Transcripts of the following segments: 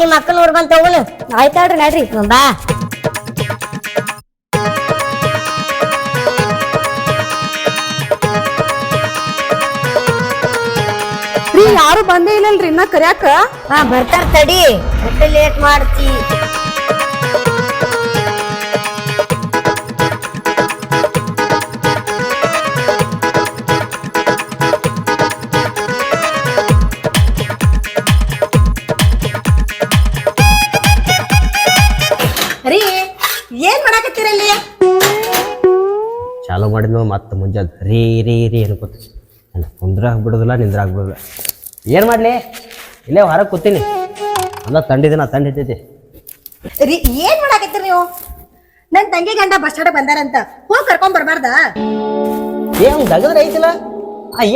ನಿಮ್ಮ ಅಕ್ಕನ ಊರ್ ಬಂತ ಹೋಗುನು. ಆಯ್ತಾಳ್ರಿ ನಡ್ರಿ. ಬಾ ರೀ ಯಾರು ಬಂದೇ ಇಲ್ಲಲ್ರಿ ಇನ್ನ ಕರ್ಯಾಕ. ಹಾ ಬರ್ತಾರ ತಡಿ, ಮತ್ತೆ ಲೇಟ್ ಮಾಡ್ತಿ. ರೀ ಏನ್ ಮಾಡಾಕತ್ತೀರಲ್ಲಿ? ಚಾಲು ಮಾಡಿದ್ನು ಮತ್ತೆ ಮುಂಜಾನೆ ರೀ ರೀ ರೀ ಅನ್ಕೋತ ಕುಂದ್ರಾಗ ಬಿಡೋದಿಲ್ಲ ನಿಂದ್ರಾಗ ಬಿಡೋದಿಲ್ಲ. ಏನು ಮಾಡಲಿ, ಇಲ್ಲೇ ಹೊರಗೆ ಕೂತೀನಿ. ಅಲ್ಲ ತಂಡಿದಿನ ತಂಡ ಹಿಡ್ತೈತಿ. ರೀ ಏನ್ ಮಾಡಾಕತ್ತೀರಿ ನೀವು? ನನ್ ತಂಗಿ ಗಂಡ ಬಸ್ ಸ್ಟಾಂಡ್ ಬಂದಾರಂತ, ಹೋಗಿ ಕರ್ಕೊಂಡ್ ಬರ್ಬಾರ್ದ? ಅವ್ನು ದಗದ್ರ ಐತಿಲ್ಲ,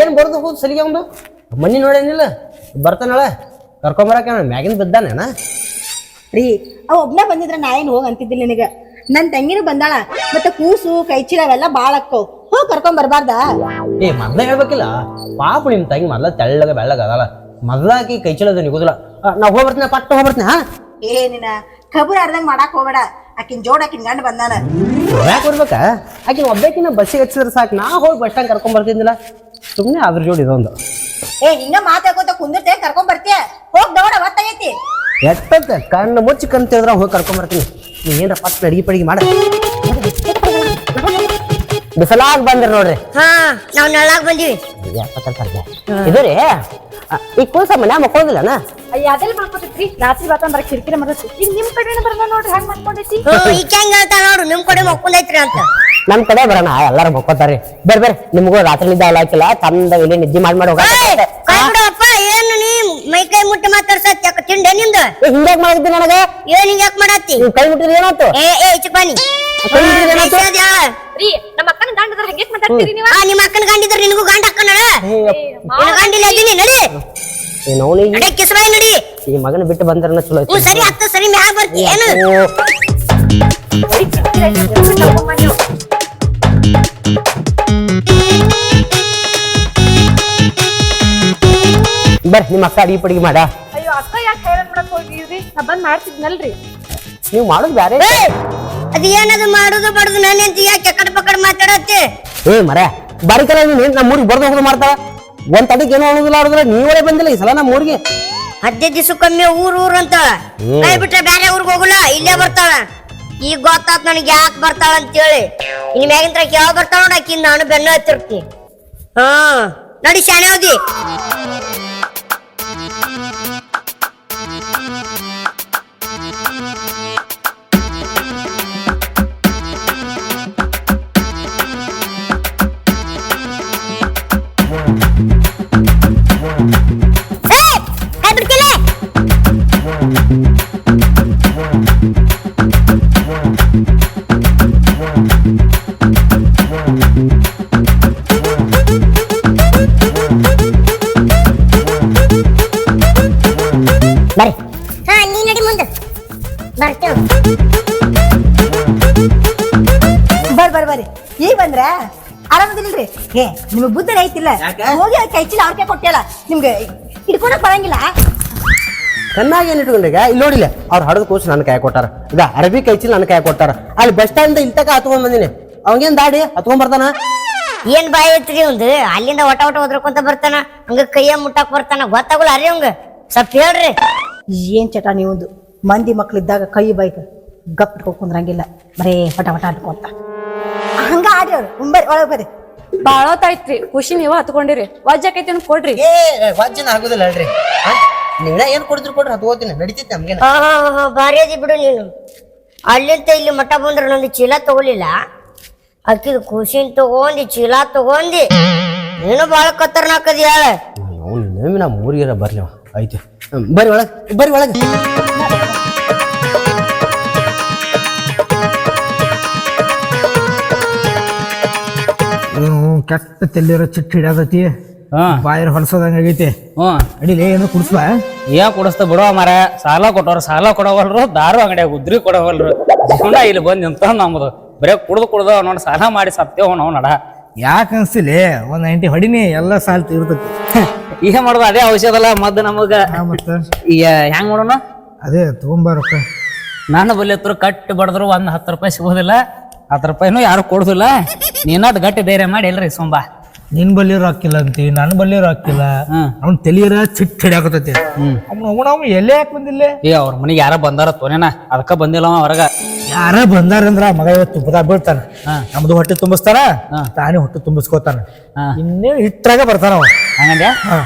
ಏನು ಬರೋದು ಹೋದ್ ಸಲಿಗೆ ಅವ್ನು ಮನಿ ನೋಡೇನಿಲ್ಲ, ಬರ್ತಾನಳ ಕರ್ಕೊಂಬರಕ್ಕೆ ಮ್ಯಾಗಿನ ಬಿದ್ದಾನೇನ? ರೀ ಅವ ಒಬ್ನ ಬಂದಿದ್ರ ನಾ ಏನ್ ಹೋಗ್ ಅಂತಿದ್ದಿಲ್ಲ ನಿನಗ. ನನ್ ತಂಗಿನೂ ಬಂದಾಳ, ಮತ್ತೆ ಕೂಸು ಕೈಚೀಲ ಅವೆಲ್ಲ ಬಾಳ ಅಕ್ಕವ್, ಹೋಗಿ ಕರ್ಕೊಂಡ್ ಬರ್ಬಾರ್ದ? ಮೊದ್ಲ ಹೇಳ್ಬೇಕಿಲ್ಲ, ಪಾಪ ನಿಮ್ಮ ತಂಗಿ ಮೊದ್ಲ ತೆಳ್ಳಗ ಬೆಳ್ಳಗ ಅದಲ್ಲ, ಮೊದ್ಲಾಕಿ ಕೈ ಚೀಲದ ನಿಗೋದಿಲ್ಲ. ನಾ ಹೋಗ್ಬರ್ತೀನಿ, ಪಟ್ಟು ಹೋಗ್ಬರ್ತೀನಿ. ಹಾ ಏನಿನ ಖಬರ್ ಅರ್ದಂಗ್ ಮಾಡಾಕ್ ಹೋಗ್ಬೇಡ, ಆಕಿನ್ ಜೋಡ್ ಆಕಿನ್ ಗಂಡ ಬಂದಾನ. ಯಾಕೆ ಬರ್ಬೇಕಾ? ಆಕಿನ ಒಬ್ಬಾಕಿನ ಬಸ್ಸಿಗೆ ಹಚ್ಚಿದ್ರೆ ಸಾಕು, ನಾ ಹೋಗಿ ಬಸ್ ಸ್ಟ್ಯಾಂಡ್ ಕರ್ಕೊಂಡ್ ಬರ್ತಿದ್ದಿಲ್ಲ. ಸುಮ್ಮನೆ ಅದ್ರ ಜೋಡಿ ಇದೊಂದು ಹಿಂಗ ಮಾತಾಡ್ಕೋತ ಕುಂದಿರ್ತೇ, ಕರ್ಕೊಂಡ್ ಬರ್ತೀಯ? ಹೋಗ್ ದೌಡ ಒತ್ತಾಗೈತಿ. ಎಟ್ಟಂತೆ ಕಣ್ಣು ಮುಚ್ಚಿ ಕಂತಿದ್ರ ಹೋಗಿ ಕರ್ಕೊಂಡ್ ಬರ್ತೀನಿ. ನೀ ಏನ್ರ ಪಟ್ಟ ಅಡಿಗೆ ಪಡಿಗೆ ಮಾಡ. ಬಿಸಲಾಗ್ ಬಂದ್ರಿ ನೋಡ್ರಿ. ಹಾ ನಾವ್ ನೆಳ್ಳಾಗ ಬಂದಿವಿ. ಇದು ರೀ ಈ ಕೂಸ ಮನ್ಯಾ ಮಕ್ಕೋದಿಲ್ಲನ? ಅದೆಲ್ಲ ಮಾಡ್ಕೊತೈತ್ರಿ, ರಾತ್ರಿ ಬಾತಂದ್ರ ಕಿರಿಕಿರಿ ಮಾಡೈತಿ. ಈಗ ನಿಮ್ ಕಡೆನ ಬರಲ್ಲ ನೋಡ್ರಿ ಹೆಂಗ್ ಮಾಡ್ಕೊಂಡೈತಿ. ಈಕೆ ಹೆಂಗ ಹೇಳ್ತಾಳ ನೋಡು, ನಿಮ್ ಕಡೆ ಮಕ್ಕೊಂದೈತ್ರಿ ಅಂತ. ನಮ್ ಕಡೆ ಬರೋಣ, ಎಲ್ಲಾರು ಮಕ್ಕೋತಾರಿ. ಬೇರೆ ನಿಮ್ಗೂ ರಾತ್ರಿ ನಿದ್ದೆ ಎಲ್ಲ ಹಾಕಿಲ್ಲ, ಚಂದ ಇಲ್ಲಿ ನಿದ್ದೆ ಮಾಡಿ ಹೋಗ. ಬಿಡಪ್ಪ, ಏನು ನೀ ಮೈ ಕೈ ಮುಟ್ಟಿ ಮಾತಾಡ್ಸತ್ತ ತಿಂಡೆ ನಿಂದ? ಹಿಂಗ್ಯಾಕ್ ಮಾಡಿದ್ದಿ ನನಗೆ? ಏನ್ ಹಿಂಗ್ಯಾಕ್ ಮಾಡತ್ತಿ? ಕೈ ಮುಟ್ಟಿದ್ರೆ ಏನಾಯ್ತು? ಏ ಚಿಪ್ಪಾನಿ ರೀ ನಮ್ಮ ಅಕ್ಕನ ಗಂಡದ್ರ ಹೆಂಗೇಕ್ ಮಾತಾಡ್ತೀರಿ ನೀವು? ನಿಮ್ಮ ಅಕ್ಕನ ಗಂಡಿದ್ರ ನಿನಗೂ ಗಂಡ ಅಕ್ಕನಳ ಗಂಡಿಲ್ಲ ಇದೀನಿ ನಡಿ ನಡಿ ಕಿಸ್ಬಾಯಿ ನಡಿ. ಈ ಮಗನ ಬಿಟ್ಟು ಬಂದ್ರ ಚಲೋ ಐತಿ. ಸರಿ ಅತ್ತ ಸರಿ ಮ್ಯಾಗ ಬರ್ತಿ ಏನು? ಬರ್ರಿ ನಿಮ್ಮ ಅಕ್ಕ ಅಡಿಗೆ ಪಡಿಗೆ ಮಾಡ. ಅಯ್ಯೋ ಅಕ್ಕ ಯಾಕೆ ಹೈರಾಣ್ ಮಾಡಕ್ ಹೋಗಿದ್ರಿ? ನಾ ಬಂದ್ ಮಾಡ್ತಿದ್ನಲ್ರಿ. ನೀವು ಮಾಡೋದು ಬ್ಯಾರೆ. ಅದ ಏನದು ಮಾಡುದು ಬಡುದು ನನ್ನ ಅಂತ ಯಾಕೆ ಕಡ್ ಪಕಡ್ ಮಾತಾಡತ್ತೆ? ಮರ ಬಾರಿಕಲ್ಲ ನೀನ್ ನಮ್ಮ ಊರಿಗೆ ಬರ್ದು ಹೋಗೋದು ಮಾಡ್ತಾಳ. ಒಂದ್ ತಡಕ್ ಏನೋ ಅನ್ನೋದಿಲ್ಲ ಆಡಿದ್ರೆ ನೀವೇ ಬಂದಿಲ್ಲ ಈ ಸಲ ನಮ್ಮ ಊರಿಗೆ. 15 ದಿವಸಕ್ಕೊಮ್ಮೆ ಊರ್ ಅಂತ ಕೈ ಬಿಟ್ರೆ ಬೇರೆ ಊರ್ಗ್ ಹೋಗಲ್ಲ, ಇಲ್ಲೇ ಬರ್ತಾಳ. ಈಗ ಗೊತ್ತಾತ್ ನನಗೆ ಯಾಕೆ ಬರ್ತಾಳ ಅಂತೇಳಿ. ಇನ್ ಮ್ಯಾಗಿಂತ್ರ ಯಾವ ಬರ್ತಾಳ ನೋಡಾಕಿ, ನಾನು ಬೆನ್ನ ಹತ್ತಿರ್ತೀನಿ. ಹಾ ನಡಿ ಶಾನೆ ಹೋದಿ. ಬರ್ರಿ. ಹಾ ನೀ ನಡಿ ಮುಂದೆ ಬರ್ತೇವೆ. ಬರ್ರಿ ಈಗ ಬಂದ್ರ ಆರಾಮದಿಲ್ರಿ? ನಿಮಗ್ ಬುದ್ಧಿ ಐತಿಲ್ಲ, ಹೋಗಿ ಕೈಚೀಲ ಅವ್ರಿಗೆ ಕೊಟ್ಟಲ್ಲ, ನಿಮ್ಗೆ ಹಿಡ್ಕೊಳಕ್ ಬರಂಗಿಲ್ಲ. ಚೆನ್ನಾಗಿ ಏನ್ ಇಟ್ಕೊಂಡ್ರೀಗ ಇಲ್ಲಿ ನೋಡಿಲ್ಲ, ಅವ್ರು ಹಡದ ಕೂಸು ನನ್ನ ಕೈ ಕೊಟ್ಟಾರ, ಈಗ ಅರಬಿ ಕೈಚೀಲ ನನ್ನ ಕೈ ಕೊಟ್ಟಾರ. ಅಲ್ಲಿ ಬಸ್ ಸ್ಟ್ಯಾಂಡ್ ಇಲ್ಲಿ ತಕ ಹತ್ಕೊಂಡ್ ಬಂದಿನಿ. ಅವಂಗೇನ್ ದಾಡಿ ಹತ್ಕೊಂಡ್ ಬರ್ತಾನ? ಏನ್ ಬಾಯಿ ಐತ್ರಿ ಒಂದು, ಅಲ್ಲಿಂದ ಒಟ ಹೋದ್ರಕೊಂತ ಬರ್ತಾನ, ಹಂಗ ಕೈಯ ಮುಟ್ಟಾಕ್ ಬರ್ತಾನ, ಗೊತ್ತಾಗಲ್ಲ ಅರಿ ಅವಂಗ. ಸ್ವಲ್ಪ ಹೇಳ್ರಿ. ಏನ್ ಚಟ ನೀವೊಂದು, ಮಂದಿ ಮಕ್ಳಿದ್ದಾಗ ಕೈ ಬೈಕ್ ಗಪ್ ಕುಂದ್ರಂಗಿಲ್ಲ, ಬರೇ ಹೊಟ ಅನ್ಕೊಂತ ಹಂಗ ಆಡ್ರಿ ಅವ್ರು. ಬರ್ರಿ ಒಳಗ್ ಬರ್ರಿ. ಬಾಳೋತಾಯ್ತ್ರಿ, ಖುಷಿ ನೀವ ಹತ್ಕೊಂಡಿರಿ. ವಜ್ಜಾಕೈತಿ ಅನ್ ಕೊಡ್ರಿ. ವಾಜ್ಯನ ಆಗುದಿಲ್ಲ ಅಲ್ರಿ. ನೀವ ಏನ್ ಕೊಡಿದ್ರು ಕೊಡ್ರಿ ಹತ್ಕೋತೀನಿ, ನಡಿತೈತಿ ನಮ್ಗೇನ. ಭಾರಿ ಅದಿ ಬಿಡು ನೀನು. ಅಲ್ಲಿಂದ ಇಲ್ಲಿ ಮಠ ಬಂದ್ರ ನಂದು ಚೀಲ ತಗೊಲಿಲ್ಲ, ಅಕ್ಕಿದ ಖುಷಿನ್ ತಗೊಂಡಿ ಚೀಲ ತಗೊಂಡಿ. ನೀನು ಬಾಳ ಖತರ್ನಾಕ್ ಅದಿ ಹೇಳ. ನಾ ಊರಿಗಾರ ಬರ್ಲಿ ಐತಿ. ಬರ್ರಿ ಒಳಗೆ, ಬರ್ರಿ ಒಳಗೆ. ಕೆಟ್ಟ ತೆಲ್ಲಿರೋ ಚಿಟ್ಟು ಹಿಡಿಯತೈತಿ, ಬಾಯರ್ ಹೊಲಸೋದಂಗ ಆಗೈತಿ. ಅಡಿಲಿ ಏನು ಕುಡಿಸ್ಬಾ? ಏನ್ ಕುಡಿಸ್ತ ಬಿಡುವ ಮರ. ಸಾಲ ಕೊಟ್ಟವ್ರ ಸಾಲ ಕೊಡವಲ್ರು, ದಾರು ಅಂಗಡಿಯಾಗ ಉದ್ರಿ ಕೊಡವಲ್ರು. ಜೀವನ ಇಲ್ಲಿ ಬಂದ್ ನಿಂತ ನಮ್ದು ಬರೇ ಕುಡ್ದು ನೋಡಿ ಸಾಲ ಮಾಡಿ ಸತ್ತೇವ ನಾವು ನಡ. ಯಾಕೆ ಅನ್ಸಿಲಿ, ಒಂದ್ 90 ಹೊಡಿನಿ ಎಲ್ಲ ಸಾಲ ತೀರ್ತೈತಿ. ಈಗ ಮಾಡುದು ಅದೇ ಔಷಧ ಅಲ್ಲ ಮದ್ದು ನಮಗ. ಮತ್ತ ಈಗ ಹೆಂಗ್ ಮಾಡೋಣ? ಅದೇ ತಗೊಂಬ ರೊಕ್ಕ. ನಾನು ಬಲ್ಲಿ ಹತ್ರ ಕಟ್ಟಿ ಬಡದ್ರು ಒಂದ್ 10 ರೂಪಾಯಿ ಸಿಗೋದಿಲ್ಲ, 10 ರೂಪಾಯಿನೂ ಯಾರು ಕೊಡುದಿಲ್ಲ. ನೀನಾದ್ ಗಟ್ಟಿ ಧೈರ್ಯ ಮಾಡಿ ಎಲ್ರಿ ಸೊಂಬಾ. ನಿನ್ ಬಲ್ಲಿ ರೊಕ್ಕಿಲ್ಲ ಅಂತಿ, ನನ್ ಬಲ್ಲಿ ರೊಕ್ಕಿಲ್ಲ. ಅವ್ನ ತಲಿಯರ ಚಿಟ್ ಹಿಡಿಯಾಕತೈತಿ. ಅವ್ನು ಎಲ್ಲೇ ಯಾಕೆ ಬಂದಿಲ್ಲ? ಅವ್ರ ಮನಿಗೆ ಯಾರ ಬಂದಾರ ತೋನೇನ, ಅದಕ್ಕ ಬಂದಿಲ್ಲ ಹೊರಗ. ಯಾರ ಬಂದಾರಂದ್ರ ಮಗ ಇವತ್ತು ತುಪ್ಪದಾಗ ಬೀಳ್ತಾನ. ನಮ್ದು ಹೊಟ್ಟೆ ತುಂಬಿಸ್ತಾನ, ತಾನೇ ಹೊಟ್ಟೆ ತುಂಬಿಸ್ಕೋತಾನ. ಇನ್ನೇ ಇಟ್ರಾಗ ಬರ್ತಾನ ಅವ. ಹಂಗಂದ್ಯಾ?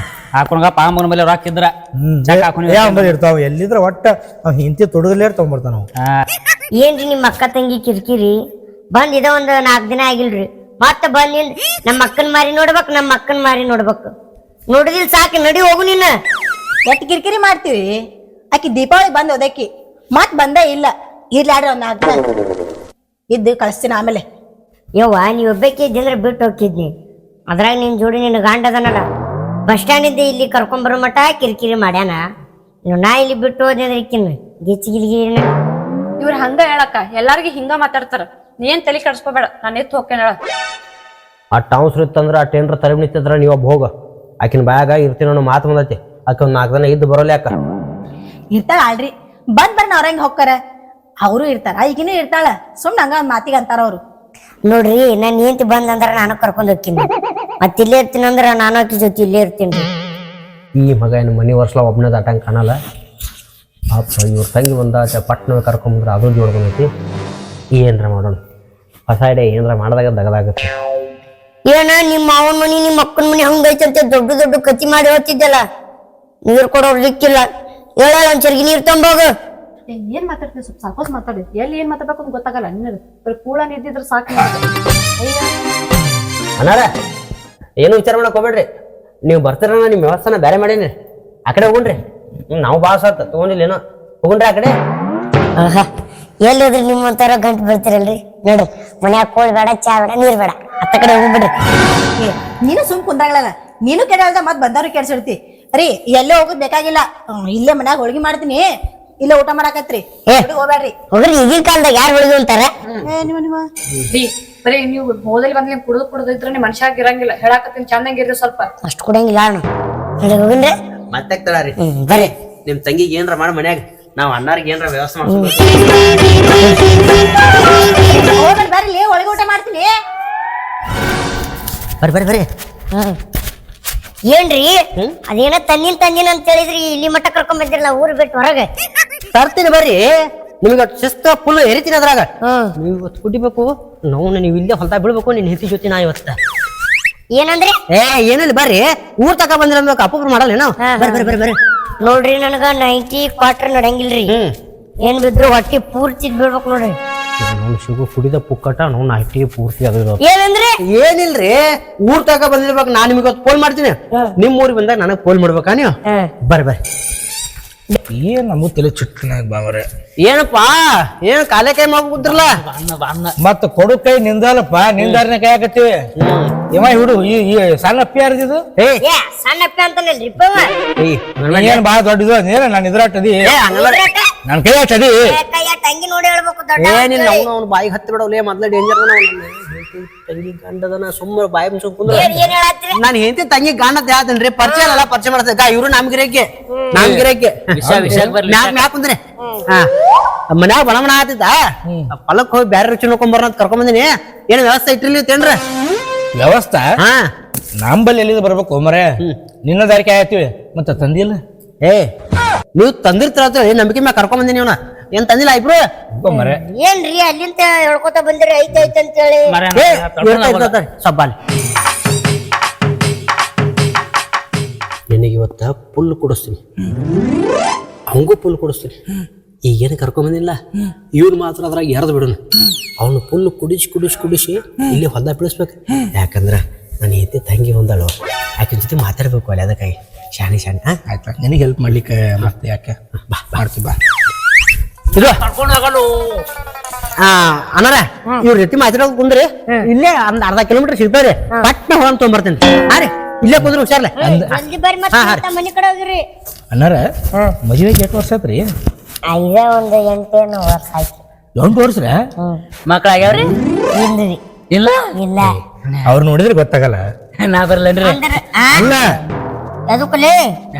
ಹಾಕೊಂಡ ಪಾಂಬನ ಮೇಲೆ ರೊಕ್ಕ ಇದ್ರ ಇರ್ತಾವ. ಎಲ್ಲಿದ್ರ ಒಟ್ಟ ಹಿಂತಿ ತೊಡಗಲೇ ತಗೊಂಡ್ಬರ್ತಾನ. ಏನ್ರಿ ನಿಮ್ಮ ಅಕ್ಕ ತಂಗಿ ಕಿರಿಕಿರಿ? ಬಂದ್ ಇದ ಒಂದ್ 4 ದಿನ ಆಗಿಲ್ರಿ, ಮತ್ತ ಬಂದ್ ನಮ್ಮ ಅಕ್ಕನ್ ಮಾರಿ ನೋಡ್ಬೇಕು, ನಮ್ಮ ಅಕ್ಕನ್ ಮಾರಿ ನೋಡ್ಬೇಕು. ನೋಡಿದಿಲ್ ಸಾಕು, ನಡಿ ಹೋಗು ನಿನ್ನ. ಎಷ್ಟ್ ಕಿರಿಕಿರಿ ಮಾಡ್ತೀವಿ? ಆಕಿ ದೀಪಾವಳಿ ಬಂದ್ ಹೋದಕ್ಕಿ ಮತ್ ಬಂದೇ ಇಲ್ಲ. ಇರ್ಲಾಡ್ರಿ ಒಂದ್ 4 ದಿನ ಇದ್ದು ಕಳಿಸ್ತೀನಿ ಆಮೇಲೆ. ಯವ್ವ, ನೀವ್ ಒಬ್ಬಕ್ಕೆ ಇದ್ದಂದ್ರೆ ಬಿಟ್ಟು ಹೋಗ್ತಿದ್ನಿ. ಅದ್ರಾಗ ನಿನ್ ಜೋಡಿ ನಿನ್ನ ಗಾಂಡ ಅದನಲ್ಲ, ಬಸ್ ಸ್ಟ್ಯಾಂಡ್ ಇದ್ದ ಇಲ್ಲಿ ಕರ್ಕೊಂಬರೋ ಮಟ ಕಿರಿಕಿರಿ ಮಾಡ್ಯಾನ. ನಾ ಇಲ್ಲಿ ಬಿಟ್ಟು ಹೋದ್ರೆ ಇಕ್ಕಿನ ಗಿಚ್ಚಿಗಿಲ್ಗಿ. ಇವ್ರ ಹಂಗ ಹೇಳಕ್ಕ, ಎಲ್ಲಾರ್ಗಿ ಹಿಂಗ ಮಾತಾಡ್ತಾರ. ನೀ ಏನ್ ತಲೆ ಕೆಡ್ಸ್ಕೋಬೇಡ, ನಾನು ಎತ್ತು ಹೋಗ್ತೇನೆ ಹೇಳ. ಅಟ್ ಅವಸರ ಇತ್ತಂದ್ರ ಅಟ್ ಏನ್ರ ತಲೆ ನಿಂತಿದ್ರ ನೀವು ಒಬ್ಬ ಹೋಗ. ಆಕಿನ ಬ್ಯಾಗ ಇರ್ತೀನಿ ಅನ್ನೋ ಮಾತು ಬಂದೈತಿ. ಆಕೆ ಒಂದ್ 4 ದಿನ ಇದ್ದು ಬರೋಲ್ಲ ಯಾಕ? ಇರ್ತಾಳ ಅಲ್ರಿ, ಬಂದ್ ಬರ್ನ ಅವ್ರಂಗ ಹೋಗ್ತಾರ. ಅವರು ಇರ್ತಾರ, ಈಗಿನೂ ಇರ್ತಾಳ. ಸುಮ್ನ ಹಂಗ ಒಂದ್ ಮಾತಿಗೆ ಅಂತಾರ ಅವ್ರು. ನೋಡ್ರಿ, ನಾನು ನಿಂತು ಬಂದಂದ್ರ ನಾನು ಕರ್ಕೊಂಡ್ ಹೋಗ್ತೀನಿ. ಮತ್ ಇಲ್ಲೇ ಇರ್ತೀನಿ ಅಂದ್ರ ನಾನು ಆಕಿ ಜೊತೆ ಇಲ್ಲೇ ಇರ್ತೀನಿ. ಈ ಮಗ ಏನು ಮನಿ ವರ್ಷಲ ಒಬ್ಬನೇ ದಾಟಂಗೆ ಕಾಣಲ್ಲ. ಪಾಪ ಇವ್ರ ತಂಗಿ ಬಂದ ಪಟ್ನ ಕರ್ಕೊಂಬಂದ್ರೆ ಅದು ಜೋಡ್ ಬಂದೈತಿ. ಏನರ ಮಾಡೋಣ, ಹೊಸ ಐಡಿಯಾ ಏನರ ಮಾಡಿದಾಗ ದಗದಾಗತ್ತೆ. ಏನ ನಿಮ್ಮ ಅವನ ಮನಿ ನಿಮ್ಮ ಅಕ್ಕನ ಮನಿ ಹಂಗೈತಂತೆ ದೊಡ್ಡ ದೊಡ್ಡ ಕತಿ ಮಾಡಿ ಹೇಳ್ತಿದ್ದಲ್ಲ. ನೀರ್ ಕೊಡೋರು ದಿಕ್ಕಿಲ್ಲ. ಹೇಳಲ್ಲ ಒಂಚರ್ಗಿ ನೀರ್ ತಂಬೋಗ. ಏನ್ ಮಾತಾಡ್ತೀನಿ, ಸ್ವಲ್ಪ ಸಾಕೋಸ್ ಮಾತಾಡಿ. ಎಲ್ಲಿ ಏನ್ ಮಾತಾಡ್ಬೇಕು ಅಂತ ಗೊತ್ತಾಗಲ್ಲ ನಿನ್ನದು. ಬರೀ ಕೂಡ ನಿದ್ದಿದ್ರೆ ಸಾಕು. ಅನ್ನಾರ ಏನು ವಿಚಾರ ಮಾಡಕ್ ಹೋಗ್ಬೇಡ್ರಿ. ನೀವು ಬರ್ತೀರ ನಿಮ್ಮ ವ್ಯವಸ್ಥೆನ ಬೇರೆ ಮಾಡೀನಿ. ಆ ಕಡೆ ಹೋಗ್ರಿ. ನಾವು ಭಾಳ ಸಾತ್ ತಗೊಂಡಿಲ್ಲ ಏನೋ. ಹೋಗ್ರಿ ಆ ಕಡೆ. ಎಲ್ಲೋದ್ರಿ ನಿಮ್ಮಂತಾರ ಗಂಟು ಬೀಳ್ತಿರಲ್ರಿ. ನೋಡ್ರಿ, ಮನ್ಯಾಗ ಕೋಳಿ ಬೇಡ, ಚಾ ಬೇಡ, ನೀರ್ ಬೇಡ, ಅತ್ತ ಕಡೆ ಹೋಗ್ಬಿಡ್ರಿ. ನೀನು ಸುಮ್ ಕುಂದಾಗ್ಲಲ್ಲ, ನೀನು ಕೆಡಲ್ದ ಮತ್ ಬಂದವ್ರು ಕೆಡ್ಸಿಡ್ತಿ. ರೀ ಎಲ್ಲೇ ಹೋಗೋದ್ ಬೇಕಾಗಿಲ್ಲ, ಇಲ್ಲೇ ಮನ್ಯಾಗ ಹೋಳ್ಗಿ ಮಾಡ್ತೀನಿ, ಇಲ್ಲೇ ಊಟ ಮಾಡಾಕತ್ರಿ. ಹೋಗ್ಬೇಡ್ರಿ. ಹೋಗ್ರಿ, ಈಗಿನ ಕಾಲದಾಗ ಯಾರು ಹೋಳಿಗೆ ಅಂತಾರ? ಬರೀ ನೀವು ಹೋದಲ್ಲಿ ಬಂದ್ ಕುಡಿದ್ರೆ ನಿಮ್ ಮನುಷ್ಯಾಗ ಇರಂಗಿಲ್ಲ. ಹೇಳಾಕತ್ತೀನಿ, ಚಂದಂಗಿರ್ರಿ ಸ್ವಲ್ಪ. ಅಷ್ಟು ಕೊಡಂಗಿಲ್ಲ ಅಣ್ಣ. ಹೋಗಿನ್ರಿ ಮತ್ತೆ ತಡಾರಿ. ಬರ್ರಿ. ನಿಮ್ ತಂಗಿಗೆ ಏನ್ರ ಮಾಡಿ ಮನ್ಯಾಗ ನಾವ್ ಅನ್ನಾರಿಗೆ ಏನ್ರ ವ್ಯವಸ್ಥೆ ಮಾಡ್ತೀವಿ. ಬರ್ರಿ, ಹೋಳಿಗೆ ಊಟ ಮಾಡ್ತೀನಿ. ಬರ್ರಿ ಬರ್ರಿ ಬರ್ರಿ. ಏನ್ರಿ ಅದೇನ ತಂದಿನ ಅಂತ ಹೇಳಿದ್ರಿ, ಇಲ್ಲಿ ಮಟ್ಟ ಕರ್ಕೊಂಡ್ ಬಂದಿರಲ್ಲ ಊರ್ ಬಿಟ್ಟು ಹೊರಗೆ. ತರ್ತೀನಿ ಬರ್ರಿ. ನಿಮ್ಗೆ ಶಿಸ್ತ ಫುಲ್ ಎರಿತೀನಿ ಅದ್ರಾಗ. ನೀವು ಇವತ್ತು ಕುಡಿಬೇಕು, ನೀವು ಇಲ್ಲೇ ಹೊಲ್ತಾ ಬಿಡ್ಬೇಕು. ನಿನ್ ಹೆಂಡತಿ ಜೊತೆ ನಾ ಇವತ್ತ. ಏನಂದ್ರಿ? ಏನಿಲ್ಲ ಬರ್ರಿ, ಊರ್ ತಕ ಬಂದಿರ ಅಪ್ಪೊಬ್ರು ಮಾಡಲ್ಲ ನಾವು. ಬರ್ರಿ ಬರ್ರಿ ಬರ್ರಿ. ನೋಡ್ರಿ, ನನಗ 90 ಕ್ವಾರ್ಟರ್ ನಡಂಗಿಲ್ರಿ. ಏನ್ ಬಿದ್ರು ಹೊಟ್ಟಿ ಪೂರ್ತಿ ಬೀಳ್ಬೇಕು ನೋಡ್ರಿ. ನಾವು ಶಿಗು ಕುಡಿದ ಪುಕ್ಕಟ ನಾವು ನೈಟಿಗೆ ಪೂರ್ತಿ ಅದು. ಏನಂದ್ರೆ ಏನಿಲ್ರಿ, ಊರ್ ತಕ ಬಂದಿರ್ಬೇಕು. ನಾನ್ ನಿಮಗೆ ಫೋನ್ ಮಾಡ್ತೀನಿ. ನಿಮ್ ಊರಿಗೆ ಬಂದಾಗ ನನಗ್ ಫೋನ್ ಮಾಡ್ಬೇಕಾ ನೀವು? ಬರ್ರಿ ಬರ್ರಿ. ಏನ್ ನಮಗೂ ತಲೆ ಚಿಟ್ಟನಾಗ ಬಾವರೆ. ಏನಪ್ಪಾ, ಏನ್ ಕಾಲೇ ಕೈ ಮಾಡ್ಬಿದ್ರಲ್ಲ? ಮತ್ತ ಕೊಡು ಕೈ ನಿಂದಲ್ಲಪ್ಪ, ನಿಂದಾರನ ಕೈ ಹಾಕತ್ತೀವಿ. ಇವ ಹಿಡು ಈ ಸಣ್ಣ ಅಪ್ಪಿ ಯಾರ್ದಿದು? ಸಣ್ಣ ಅಪ್ಪ ಅಂತಾನಲ್ರಿ. ಏನ್ ಬಾಳ ದೊಡ್ಡದು ನೀನ? ನಾನು ಇದ್ರಾಟದಿ, ನನ್ ಕೈ ಹಾಕದಿ. ತಂಗಿ ನೋಡಿ ಹೇಳ್ಬೇಕು. ಏನಿಲ್ಲ, ಅವ್ನು ಬಾಯಿಗೆ ಹತ್ತಿ ಬಿಡವಲೇ. ಮೊದ್ಲ ಡೇಂಜರ್ ತಂಗಿ ಗಂಡದನ ಸುಮ್ಮನೆ ಬಾಯಿ ಮುಚ್ಕೊಂಡ್ರೆ. ನಾನು ಹೆಂಡತಿ ತಂಗಿ ಗಂಡ ಹೇಳ್ತೇನ್ರಿ. ಪರಿಚಯ ಅಲ್ಲ, ಪರಿಚಯ ಮಾಡ್ತೇಕ. ಇವ್ರು ನಮ್ಗಿರಕ್ಕೆ ಕುಂದ್ರೆ ಮನ್ಯಾಗ ಬಣಮಣ ಆತಿದ್ದ. ಹೊಲಕ್ ಹೋಗಿ ಬ್ಯಾರೆ ರುಚಿ ನೋಡ್ಕೊಂಡ್ ಬರೋಣ ಅಂತ ಕರ್ಕೊಂಡ್ ಬಂದಿನಿ. ಏನ್ ವ್ಯವಸ್ಥೆ ಇಟ್ಟಿರ್ಲಿತ್ತೇನ್ರ? ವ್ಯವಸ್ಥೆ ನಂಬಲ್ಲಿ ಎಲ್ಲಿಂದ ಬರ್ಬೇಕು ಮರೆ? ನಿನ್ನ ದಾರಿಕೆ ಆಯ್ತೀವಿ, ಮತ್ತ ತಂದಿಲ್ಲ. ನೀವು ತಂದಿರ್ತೀರ ನಂಬಿಕೆ ಮ್ಯಾಗ ಕರ್ಕೊಂಡ್ ಬಂದಿನಿ. ಅವ್ನ ಏನ್ ತಂದಿಲ್ಲ ಇಬ್ರು ಮರೆ? ಏನ್ರಿ ಅಲ್ಲಿಂದ ಹೇಳ್ಕೊತ ಬಂದಿರಿ ಐತೆ ಅಂತ ಹೇಳಿ? ಸ್ವಲ್ಪ ನಿನಗೆ ಇವತ್ತ ಪುಲ್ ಕುಡಿಸ್ತೀನಿ, ಅವಂಗೂ ಪುಲ್ ಕುಡಿಸ್ತೀನಿ. ಈಗೇನು ಕರ್ಕೊಂಬಂದಿಲ್ಲ, ಇವ್ರು ಮಾತ್ರ ಅದ್ರಾಗ ಎರ್ದು ಬಿಡೋಣ. ಅವನು ಪುಲ್ ಕುಡಿಸಿ ಇಲ್ಲಿ ಹೊಲ್ದಾಗ ಬಿಡಿಸ್ಬೇಕು. ಯಾಕಂದ್ರೆ ನಾನು ಹೆಂಡತಿ ತಂಗಿ ಹೊಂದಾಳು, ಆಕಿನ ಜೊತೆ ಮಾತಾಡ್ಬೇಕು ಅಲ್ಲಿ. ಅದಕ್ಕಾಗಿ ಶಾಣಿ ಆಯ್ತಾ, ನಿನಗೆ ಹೆಲ್ಪ್ ಮಾಡ್ಲಿಕ್ಕೆ ಮತ್ತೆ ಯಾಕೆ ಮಾಡ್ತೀವಿ ಬಾ. ಇದು ಅನ್ನಾರ, ಇವ್ರ ರೀತಿ ಮಾತಾಡೋದು ಕುಂದ್ರಿ. ಇಲ್ಲೇ ಒಂದ್ ಅರ್ಧ ಕಿಲೋಮೀಟರ್ ಸಿಗ್ತಾವ್ರಿ. ಪಟ್ನ ಹೊರಗೆ ತೊಗೊಂಬರ್ತೇನೆ. ಇಲ್ಲೇ ಕುಂದ್ರಿ ಹುಷಾರ್ಲೆ. ಮನಿ ಕಡೆ ಹೋಗಿರಿ. ಅನ್ನಾರ, ಮದುವೆಗೆ ಎಷ್ಟು ವರ್ಷ ಆಯ್ತ್ರಿ? ಇದ ಒಂದು 8 ವರ್ಷ ಆಯ್ತು. 8 ವರ್ಷ ಮಕ್ಳಾಗ್ಯಾವ್ರಿ? ಇಲ್ಲ ಇಲ್ಲ. ಇಲ್ಲ. ಅವ್ರು ನೋಡಿದ್ರೆ ಗೊತ್ತಾಗಲ್ಲ. ನಾ ಬರ್ಲೇನ್ರಿ? ಅಲ್ಲ, ಎದಕ್ಕಲೇ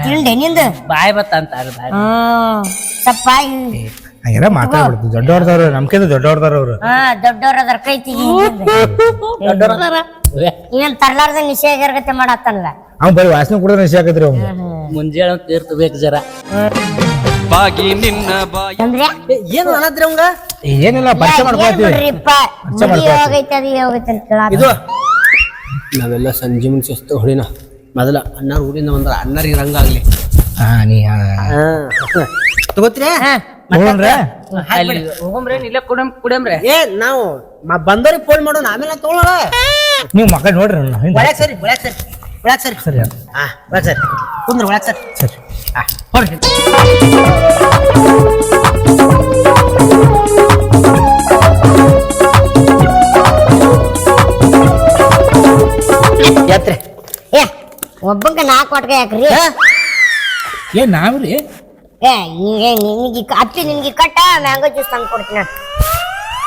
ತಿಂಡೆ ನಿಂದ ಬಾಯ್ ಬತ್ತ ಅಂತಾರ ಬಾಯ್ ಸಪ್ಪ ಹಂಗೆಲ್ಲ ಮಾತಾಡ್ಬಿಡ್ತು ದೊಡ್ಡವ್ರದವ್ರು ನಮ್ಕಿಂತ ದೊಡ್ಡವ್ರದವ್ರು ಅವ್ರು ದೊಡ್ಡವ್ರ ಅದ್ರ ಕೈ ತೆಗಿ ಏನ್ ತರ್ಲಾರ್ದ ನಿಷೇಧಗತೆ ಮಾಡತ್ತಲ್ಲ ಅವ್ನು ಬರೀ ವಾಸನೆ ಕುಡಿದ್ರೆ ನಿಶೆ ಆಗತ್ರಿ ಅವ್ನು ಮುಂಜಾನೆ ತೀರ್ತ ಜರ ಅಂದ್ರೆ ಏನು ಅನ್ನದ್ರಿ ಅವಂಗ ಏನಿಲ್ಲ ಪರಿಚಯ ಮಾಡ್ಕೊಳ್ತೀವಿ ಹೋಗೈತೆ ಅದು ಹೋಗೈತೆ ಅಂತ ಕೇಳ ಇದು ನಾವೆಲ್ಲ ಸಂಜೆ ಮುಂಚೆ ಶಿಸ್ತು ಹೊಡಿನ ಮೊದಲ ಅಣ್ಣಾರ ಊರಿಂದ ಬಂದ್ರ ಅಣ್ಣರಿಗೆ ರಂಗಾಗ್ಲಿ ನೀ ತಗೋತ್ರಿ ನೋಡ್ರೆ ಹೋಗಮ್ರಿ ಇಲ್ಲೇ ಕುಡಿಯಮ್ರಿ ಏ ನಾವು ಬಂದವ್ರಿಗೆ ಫೋನ್ ಮಾಡೋಣ ಆಮೇಲೆ ತಗೊಳ್ಳೋಣ ನೀವು ಮಕ್ಕಳು ನೋಡ್ರಿ ಒಳಗ್ ಸರಿ ಒಳಗ್ ಸರಿ ಒಳಗ್ ಸರಿ ಸರಿ ಹಾ ಒಳಗ್ ಸರಿ ಕುಂದ್ರ ಒಳಗ್ ಸರಿ ಸರಿ ಹಾ ಹೊಡ್ರಿ ಯಾತ್ರೆ ಏ ಒಬ್ಬಂಗ 4 ಒಟ್ಗೆ ಯಾಕ್ರಿ ಏನ್ ನಾವ್ರಿ ಏ ನಿನ್ಗೆ ಅಪ್ಪಿ ನಿನ್ಗೆ ಕಟ್ಟ ಮ್ಯಾಂಗೋ ಜ್ಯೂಸ್ ತಂದು ಕೊಡ್ತೀನಿ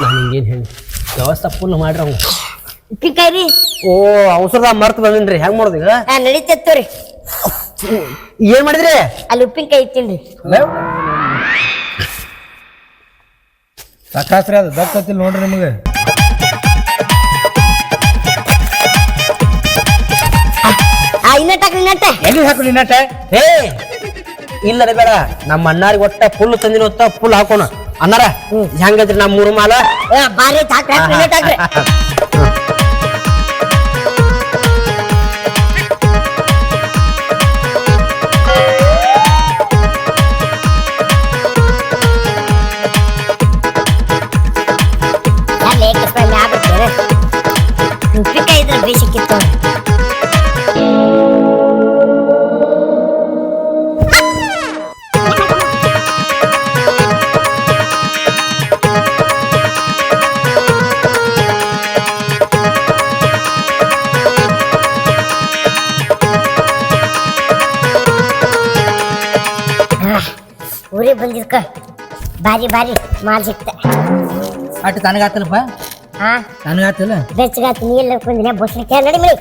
ನಾನು ಹಿಂಗೇನು ಹೇಳಿ ವ್ಯವಸ್ಥೆ ಫುಲ್ ಮಾಡ್ರಿ ಅವ್ನು ಉಪ್ಪಿನಕಾಯಿ ರೀ ಓ ಅವಸರದ ಮರ್ತು ಬಂದಿನ್ರಿ ಹೆಂಗ್ ಮಾಡೋದು ಈಗ ನಡೀತೈತೋರಿ ಏನ್ ಮಾಡಿದ್ರಿ ಅಲ್ಲಿ ಉಪ್ಪಿನಕಾಯಿ ಇತ್ತೀನ್ರಿ ಸಾಕಾಸ್ರಿ ಅದು ದಕ್ಕತ್ತಿಲ್ಲ ನೋಡ್ರಿ ನಿಮಗೆ ಇನ್ನಟ್ಟಾಕ್ರಿ ಇನ್ನಟ್ಟ ಎಲ್ಲಿ ಹಾಕು ನಿನ್ನಟ ಹೇ ಇಲ್ಲದ ಬೇಡ ನಮ್ಮ ಅಣ್ಣಾರಿಗೆ ಒಟ್ಟ ಫುಲ್ ತಂದಿನ ಹೊತ್ತ ಫುಲ್ ಹಾಕೋಣ ಅನ್ನಾರ ಹೆಂಗೈತ್ರಿ ನಮ್ಮ 3 ಮಾಲ ಬಾರಿ ಹಾಕ್ರಿ ಇನ್ನಟ್ಟಾಕ್ರಿ ಉಪ್ಪಿನಕಾಯಿ ಇದ್ರೆ ಬೇಸಿಕ್ಕಿತ್ತು ಊರಿಗೆ ಬಂದಿದ್ಕ ಬಾರಿ ಬಾರಿ ಮಾಲ್ ಸಿಕ್ತ ಅಟ್ ತನಗಾತಲ್ಲಪ್ಪ ಹಾ ತನಗಾತಲ್ಲ ಬೆಚ್ಚಗಾತ ನೀ ಎಲ್ಲ ಕುಂದಿನ ಬಸ್ಲಿಕ್ಕೆ ನಡಿ ಮಳಿ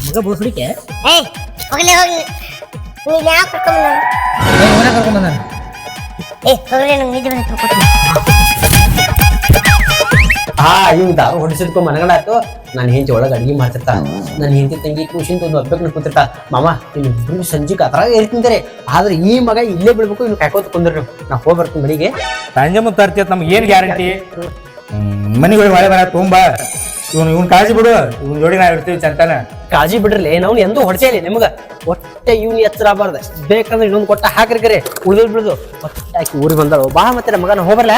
ಮಗ ಬೋಸ್ಲಿಕ್ಕೆ ಏಯ್ ಹೋಗ್ಲಿ ಹೋಗ್ಲಿ ನೀ ಯಾಕೆ ಕರ್ಕೊಂಬಂದ ಹೋಗ್ರಿ ನಂಗೆ ನಿದ್ದೆ ಬಂದು ಕೊಡ್ತೀನಿ ಹಾ ಇವ್ ದಾರು ಹೊಡಿಸಿದ್ಕೊ ಮನಗಡಾಯ್ತು ನಾನು ಹೆಂಚಿ ಒಳಗೆ ಅಡಿಗೆ ಮಾಡ್ತಿರ್ತಾ ನನ್ನ ಹೆಂಡತಿ ತಂಗಿ ಖುಷಿಂತ ಒಂದು ಹಬ್ಬಕ್ಕೆ ಕೂತಿರ್ತಾ ಮಾಮ ನೀನು ಇಬ್ರು ಸಂಜೆಗೆ ಅದ್ರಾಗ ಇರ್ತಿಂತಾರೆ ಆದ್ರೆ ಈ ಮಗ ಇಲ್ಲೇ ಬಿಡ್ಬೇಕು ಇನ್ನು ಕಾಯ್ಕೋತ ಕುಂದ್ರಿ ನಾ ಹೋಗಿ ಬರ್ತೀನಿ ಮನೆಗೆ ಸಂಜೆ ಮುಂದೆ ತರ್ತೀಯ ನಮ್ಗೆ ಏನು ಗ್ಯಾರಂಟಿ ಮನೆಗಳಿಗೆ ಮಳೆ ಬರ ತುಂಬಾ ಇವ್ನ ಕಾಳಜಿ ಬಿಡು ಇವ್ನ ಜೋಡಿ ನಾವು ಇರ್ತೀವಿ ಚಂತಾನ ಕಾಳಜಿ ಬಿಡ್ರಲಿ ನಾವು ಎಂದೂ ಹೊಡ್ಸೇಲಿ ನಿಮ್ಗೆ ಒಟ್ಟೆ ಇವ್ನ ಎಚ್ಚರ ಆಗಬಾರ್ದು ಬೇಕಂದ್ರೆ ಇನ್ನೊಂದು ಕೊಟ್ಟ ಹಾಕ್ರಿ ಉಳಿದ್ ಬಿಡುದು ಒಟ್ಟೆ ಹಾಕಿ ಊರಿಗೆ ಬಂದಾಳು ಬಾ ಮತ್ತೆ ಮಗನ ಹೋಗ್ಬರ್ಲ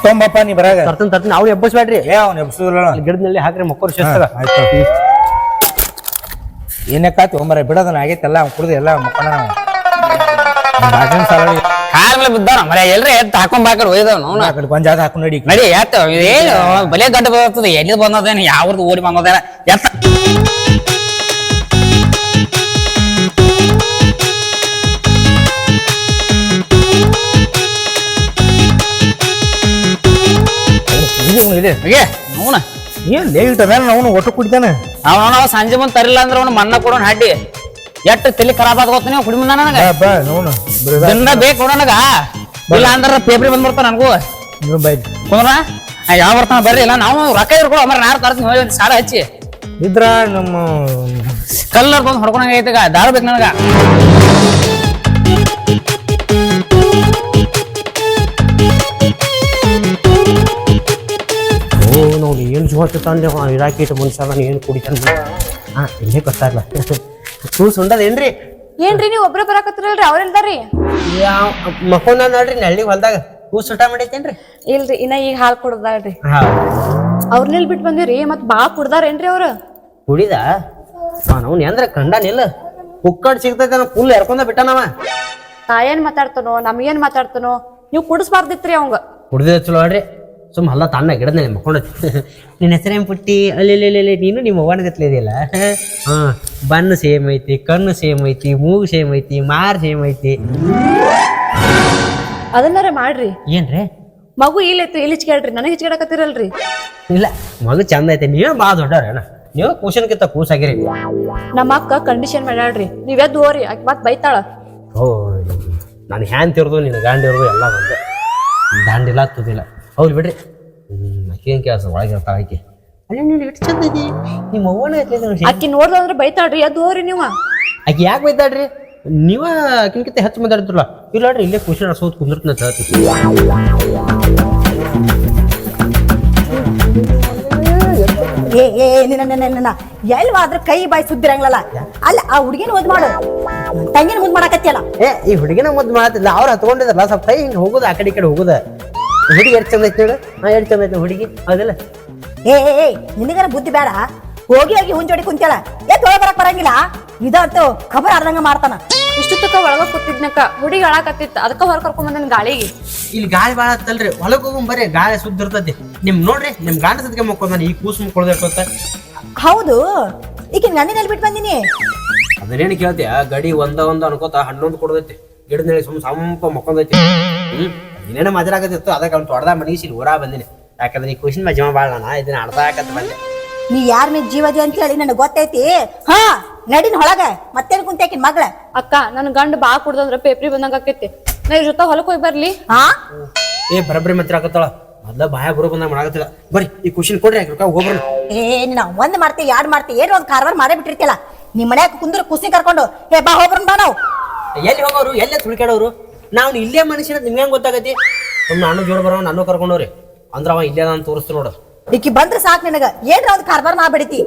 ತೊಂಬಪ್ಪ ನೀ ಬರಾಗ ತರ್ತೀನಿ ಅವ್ನು ಎಬ್ಬಸ್ಬೇಡ್ರಿ ಏ ಅವ್ನು ಎಬ್ಸುದಿಲ್ಲ ಗಿಡದಲ್ಲಿ ಹಾಕ್ರಿ ಮಕ್ಕಳು ಶಿಸ್ತಾಗ ಆಯ್ತು ಏನಕ್ಕಾತಿ ಒಂಬರ ಬಿಡೋದನ್ನ ಆಗೈತೆಲ್ಲ ಅವ್ನು ಕುಡ್ದು ಎಲ್ಲ ಮಕ್ಕಳ ಭಾಷಣ ಸಾಲ ಕಾಲ್ ಮೇಲೆ ಬಿದ್ದಾನ ಮರ ಎಲ್ರಿ ಎತ್ತು ಹಾಕೊಂಡ್ ಒಯ್ದವ್ ನೋಡ ಆ ಕಡೆ ಪಂಜಾದ ಹಾಕೊಂಡು ನಡಿ ನಡಿ ಎತ್ತ ಏನು ಬಲೆ ಗಂಟೆ ಬರ್ತದೆ ಎಲ್ಲಿ ಬಂದದೇನು ಯಾವ್ದು ಓಡಿ ಬಂದದೇನ ಎತ್ತ ಇದೆ ಹೀಗೆ ನೋಣ ಏನ್ ಲೇಟ್ ಅದ ಅವನು ಒಟ್ಟು ಕುಡಿತಾನೆ ಅವ ಸಂಜೆ ಮುಂದೆ ತರಿಲ್ಲ ಅಂದ್ರೆ ಅವ್ನು ಮಣ್ಣ ಕೊಡೋಣ ಹಡ್ಡಿ ಎಟ್ಟು ತಲೆ ಖರಾಬ್ ಆಗೋತ ನೀವು ಕುಡಿ ಮುಂದ ನನಗ ಬಾ ನೋನು ದಿನ ಬೇಕು ನನಗ ಇಲ್ಲ ಅಂದ್ರೆ ಪೇಪ್ರಿ ಬಂದ್ಬಿಡ್ತಾವ ನನಗೂ ಬೈ ಕುಂದ್ರ ಯಾವ ಬರ್ತಾನ ಬರ್ರಿ ಇಲ್ಲ ನಾವು ರೊಕ್ಕ ಇರ್ಕೊಳ್ಳೋ ಮರ ನಾರು ತರ್ತೀನಿ ಹೋಗಿ ಸಾಲ ಹಚ್ಚಿ ಇದ್ರ ನಮ್ಮ ಕಲ್ಲರ್ ಬಂದು ಹೊಡ್ಕೊಂಡಂಗ ಐತೆಗ ದಾರು ಬೇಕು ನನಗ ಓ ನೋಡಿ ಏನು ಜೋತ ತಂದೆ ಇರಾಕೀಟ ಮನುಷ್ಯ ನಾನು ಏನು ಕುಡಿತಾನೆ ಹಾ ಇಲ್ಲೇ ಗೊತ್ತಾಗಲ್ಲ ಕೂಸ್ ಉಂಡದೇನ್ರಿ ಏನ್ರಿ ನೀವ್ ಒಬ್ರೇ ಬರಾಕತ್ತಿರಲ್ರಿ ಅವ್ರೆಲ್ದಾರಿ ಯಾವ ಮಕ್ಕೊಂದ ನೋಡ್ರಿ ನಳ್ಳಿ ಹೊಲ್ದಾಗ ಕೂಸ್ ಊಟ ಮಾಡೈತೇನ್ರಿ ಇಲ್ರಿ ಇನ್ನ ಈಗ ಹಾಲ್ ಕುಡ್ದಾಳ್ರಿ ಹಾ ಅವ್ರನ್ನೆಲ್ ಬಿಟ್ಟು ಬಂದಿರಿ ಮತ್ ಬಾಳ್ ಕುಡ್ದಾರೇನ್ರಿ ಅವ್ರ ಕುಡಿದ ಅವ್ನು ಅಂದ್ರೆ ಕಂಡನಿಲ್ಲ ಕುಕ್ಕಡ್ ಸಿಗ್ತೈತೆ ನಾವು ಫುಲ್ ಎರ್ಕೊಂಡ ಬಿಟ್ಟನವ ನಾ ಏನ್ ಮಾತಾಡ್ತಾನೋ ನಮ್ಗೇನ್ ಮಾತಾಡ್ತಾನೋ ನೀವ್ ಕುಡಿಸ್ಬಾರ್ದಿತ್ರಿ ಅವಂಗ ಕುಡ್ದಿದ ಚಲೋ ನೋಡ್ರಿ ಸುಮ್ಮ ಅಲ್ಲ ತಣ್ಣ ಗಿಡದಲ್ಲಿ ಮಕ್ಕೊಂಡತಿ ನಿನ್ನ ಹೆಸರೇನ್ ಪುಟ್ಟಿ ಅಲ್ಲಿ ನೀನು ನಿಮ್ಮ ಅವ್ವನ ಗತ್ಲೆ ಇದೆಯಲ್ಲ ಹಾ ಬಣ್ಣು ಸೇಮ್ ಐತಿ ಕಣ್ಣು ಸೇಮ್ ಐತಿ ಮೂಗು ಸೇಮ್ ಐತಿ ಮಾರ್ ಸೇಮ್ ಐತಿ ಅದನ್ನಾರ ಮಾಡ್ರಿ ಏನ್ರಿ ಮಗು ಇಲ್ಲಿ ಹಿಚ್ಕೇಳ್ರಿ ನನಗೆ ಹಿಚ್ಕೇಳಕತ್ತಿರಲ್ರಿ ಇಲ್ಲ ಮಗು ಚಂದ ಐತೆ ನೀವೇ ಭಾಳ ದೊಡ್ಡವ್ರೇನ ನೀವು ಕೂಸನ್ಕಿಂತ ಕೂಸಾಗಿರಿ. ನಮ್ಮ ಅಕ್ಕ ಕಂಡೀಷನ್ ಮಾಡ್ಯಾಳ್ರಿ ನೀವ್ ಎದ್ದು ಹೋರಿ ಆಕಿ ಮತ್ ಬೈತಾಳ. ಓ ನಾನು ಹ್ಯಾಂಡ್ ತಿರ್ದು ನಿನ್ನ ಗಾಂಡ್ ಇರೋದು ಎಲ್ಲ ಬಂದು ದಾಂಡಿಲ್ಲ ತುದಿಲ್ಲ. ಹೌದು ಬಿಡ್ರಿ. ಆಕೇನ್ ಕೆಲಸ ಒಳಗೆ ಇರ್ತಾಳ ಆಕಿ. ಅಲ್ಲ ನೀನು ಇಟ್ಟು ಚಂದ ಐತಿ ನಿಮ್ಮ ಅವ್ವನ ಐತಿ. ಆಕಿ ನೋಡ್ದಂದ್ರ ಬೈತಾಳ್ರಿ ಎದ್ದು ಹೋರಿ ನೀವ. ಆಕಿ ಯಾಕೆ ಬೈತಾಡ್ರಿ? ನೀವ ಆಕಿನ್ಕಿಂತ ಹೆಚ್ಚು ಮಾತಾಡ್ತಿರಲ್ಲ. ಇಲ್ಲ ನೋಡ್ರಿ ಇಲ್ಲೇ ಖುಷಿ ನಡ್ಸೋದು ಕುಂದಿರ್ತೀನಿ ಅಂತ ಹೇಳ್ತೀನಿ. ನಿನ್ನ ಎಲ್ವಾದ್ರ ಕೈ ಬಾಯಿ ಸುದ್ದಿರಂಗಿಲ್ಲ. ಅಲ್ಲ ಆ ಹುಡುಗಿನ ಮುದ್ ಮಾಡು, ತಂಗಿನ ಮುದ್ ಮಾಡಕತ್ತಿಯಲ್ಲ. ಈ ಹುಡುಗಿನ ಮುದ್ದು ಮಾಡತ್ತಿಲ್ಲ, ಅವ್ರು ಹತ್ಕೊಂಡಿದ್ರಲ್ಲ ಸ್ವಲ್ಪ ಕೈ ಹಿಂಗೆ ಹೋಗುದು, ಆ ಕಡೆ ಈ ಕಡೆ ಹೋಗುದ. ಹುಡುಗಿ ಎಷ್ಟು ಚಂದ ಐತಿ ಹೇಳು. ಎಷ್ಟು ಚಂದ ಐತಿ ಹುಡುಗಿ, ಹೌದಿಲ್ಲ? ಏ ನಿನಗರ ಬುದ್ಧಿ ಬೇಡ. ಹೋಗಿ ಹೋಗಿ ಹುಂಜೋಡಿ ಕುಂತೇಳ ತೊಳ ಬರಕ್ ಬರಂಗಿಲ್ಲ. ಇದಂತೂ ಖಬರ್ ಅರ್ದಂಗ ಮಾಡ್ತಾನ. ಇಷ್ಟುತ್ತಕ್ಕ ಒಳಗ ಕೂತಿದ್ನಕ್ಕ ಹುಡುಗಿ ಅಳಾಕತ್ತಿತ್ತ ಅದಕ್ಕ ಹೊರ ಕರ್ಕೊಂಡ್ ಬಂದನ್ ಗಾಳಿಗೆ. ಇಲ್ಲಿ ಗಾಳಿ ಭಾಳ ಹತ್ತಲ್ರಿ, ಹೊಲಕ್ ಹೋಗಂ ಬರ್ರಿ, ಗಾಳಿ ಸುದ್ದ ಇರ್ತೈತಿ. ನಿಮ್ ನೋಡ್ರಿ ನಿಮ್ ಗಾಂಡ ಸದ್ಗೆ ಮಕ್ಕೊಂದ ಈ ಕೂಸು ಮಕ್ಕೊಳ್ದ ಇರ್ತೈತ. ಹೌದು, ಈಗ ಗಂಡಿನಲ್ಲಿ ಬಿಟ್ಟು ಬಂದಿನಿ. ಅದನ್ನೇನು ಕೇಳ್ತೀಯ? ಗಡಿ ಒಂದ ಅನ್ಕೋತ ಹಣ್ಣೊಂದು ಕೊಡದೈತಿ, ಗಿಡದ ನೆಲೆ ಸಂಪ ಮಕ್ಕೊಂದೈತಿ. ಏನೇನೋ ಮಾತಾಡಕತ್ತಿತ್ತು, ಅದಕ್ಕೆ ಅವ್ನು ತೊಡ್ದ ಮನಗಿಸಿ ಊರಾ ಬಂದಿನಿ. ಯಾಕಂದ್ರೆ ಈ ಖುಷಿನ ಮಜಾ ಬಾಳ ನಾನು ಇದನ್ನ ಆಡ್ದಾಕತ್ತ ಬಂದೆ. ನೀ ಯಾರ ಮೇಲೆ ಜೀವದಿ ಅಂತ ಹೇಳಿ ನನಗೆ ಗೊತ್ತೈತಿ. ಹಾ ನಡಿನ ಹೊಳಗ ಮತ್ತೇನ್ ಕುಂತಾಕಿನ ಮಗಳ. ಅಕ್ಕ ನನ್ ಗಂಡ ಬಾ ಕುಡ್ದಂದ್ರ ಪೇಪ್ರಿ ಬಂದಂಗ ಆಕೈತಿ. ನಾ ಇವ್ರ ಜೊತೆ ಹೊಲಕ್ ಹೋಗಿ ಬರ್ಲಿ. ಹಾ ಬರಬ್ರಿ ಮತ್ತೆ ಆಗತ್ತಾಳ. ಮೊದ್ಲ ಬಾಯ ಬರೋ ಬಂದಾಗ ಮಾಡಾಕತ್ತಿಲ್ಲ. ಬರ್ರಿ ಈ ಖುಷಿನ ಕೊಡ್ರಿ, ಹೋಗ್ಬರ್ನ. ನೀನ ಒಂದ್ ಮಾಡ್ತಿ ಎರಡ್ ಮಾಡ್ತಿ ಏನು ಒಂದ್ ಕಾರವಾರ ಮಾಡೇ ಬಿಟ್ಟಿರ್ತಿಲ್ಲ. ನಿಮ್ ಮನ್ಯಾಗ ಕುಂದ್ರ ಕುಸಿ ಕರ್ಕೊಂಡು ಬಾ ಹೋಗ್ಬರ್ನ ಬಾ. ನಾವು ಎಲ್ಲಿ ಹೋಗೋರು, ಎಲ್ಲೇ ತುಳ್ಕಾಡೋರು? ನಾವು ಇಲ್ಲೇ ಮನುಷ್ಯನ ನಿಮ್ಗೆ ಹೆಂಗ್ ಗೊತ್ತಾಗತಿ? ನಾನು ಜೋಡ್ ಬರೋ ನಾನು ಕರ್ಕೊಂಡವ್ರಿ ಅಂದ್ರ ಅವ ಇಲ್ಲೇ ನಾನು ತೋರಿಸ್ತು ನೋಡು. ಈಕಿ ಬಂದ್ರೆ ಸಾಕ್ ನಿನಗ ಏನ್ರ ಒಂದ್ ಕಾರ್ಬಾರ ಮಾಡ್ಬಿಡ್ತಿ.